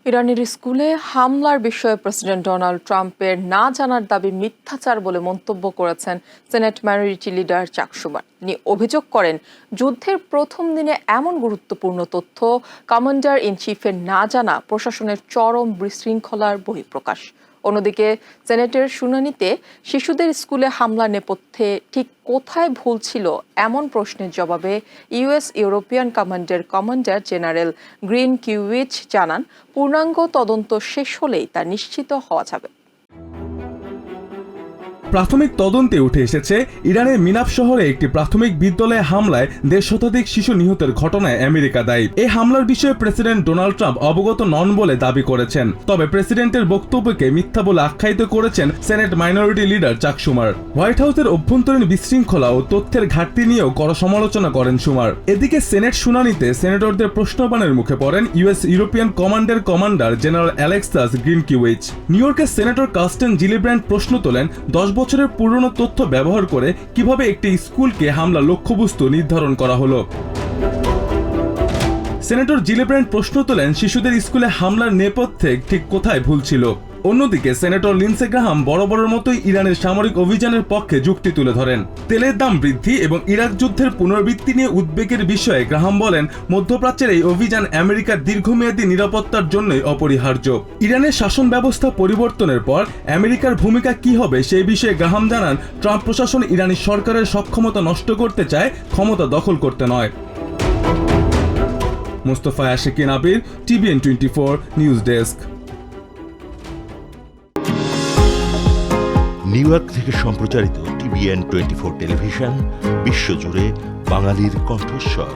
ইরানের স্কুলে হামলার বিষয়ে প্রেসিডেন্ট ডোনাল্ড ট্রাম্পের না জানার দাবি মিথ্যাচার বলে মন্তব্য করেছেন সেনেট মাইনরিটি লিডার চাক শুমার। তিনি অভিযোগ করেন, যুদ্ধের প্রথম দিনে এমন গুরুত্বপূর্ণ তথ্য কমান্ডার ইন চিফের না জানা প্রশাসনের চরম বিশৃঙ্খলার বহিঃপ্রকাশ। অন্যদিকে সেনেটের শুনানিতে শিশুদের স্কুলে হামলা নেপথ্যে ঠিক কোথায় ভুল ছিল এমন প্রশ্নের জবাবে ইউএস ইউরোপিয়ান কমান্ডের কমান্ডার জেনারেল গ্রিন কিউইচ জানান, পূর্ণাঙ্গ তদন্ত শেষ হলেই তা নিশ্চিত হওয়া যাবে। প্রাথমিক তদন্তে উঠে এসেছে, ইরানের মিনাব শহরে একটি প্রাথমিক বিদ্যালয়ে হামলায় ১৫ শতাধিক শিশু নিহতের ঘটনায় আমেরিকা দায়ী। এই হামলার বিষয়ে প্রেসিডেন্ট ডোনাল্ড ট্রাম্প অবগত নন বলে দাবি করেছেন। তবে প্রেসিডেন্টের বক্তব্যকে মিথ্যা বলে আখ্যায়িত করেছেন সেনেট মাইনরিটি লিডার চাক শুমার। হোয়াইট হাউসের অভ্যন্তরীণ বিশৃঙ্খলা ও তথ্যের ঘাটতি নিয়েও কড়া সমালোচনা করেন শুমার। এদিকে সেনেট শুনানিতে সেনেটরদের প্রশ্নবাণের মুখে পড়েন US European commander general Alexus Grynkewich. New ইয়র্কের সেনেটর কার্স্টেন জিলিব্র্যান্ড প্রশ্ন তোলেন, ১০ বছরের পুরনো তথ্য ব্যবহার করে কিভাবে একটি স্কুলকে হামলা লক্ষ্যবস্তু নির্ধারণ করা হলো। সেনেটর জিলিব্র্যান্ড প্রশ্ন তোলেন, শিশুদের স্কুলে হামলার নেপথ্যে ঠিক কোথায় ভুল ছিল। অন্যদিকে সেনেটর লিন্ডসে গ্রাহাম বরাবরের মতোই ইরানের সামরিক অভিযানের পক্ষে যুক্তি তুলে ধরেন। তেলের দাম বৃদ্ধি এবং ইরাক যুদ্ধের পুনরাবৃত্তি নিয়ে উদ্বেগের বিষয়ে গ্রাহাম বলেন, মধ্যপ্রাচ্যের এই অভিযান আমেরিকার দীর্ঘমেয়াদী নিরাপত্তার জন্যই অপরিহার্য। ইরানের শাসন ব্যবস্থা পরিবর্তনের পর আমেরিকার ভূমিকা কি হবে সেই বিষয়ে গ্রাহাম জানান, ট্রাম্প প্রশাসন ইরানি সরকারের সক্ষমতা নষ্ট করতে চায়, ক্ষমতা দখল করতে নয়। মুস্তফা আশিকিন আবির, TVN 24 news desk. New York থেকে সম্প্রচারিত TVN 24 টেলিভিশন বিশ্বজুড়ে বাঙালির কণ্ঠস্বর।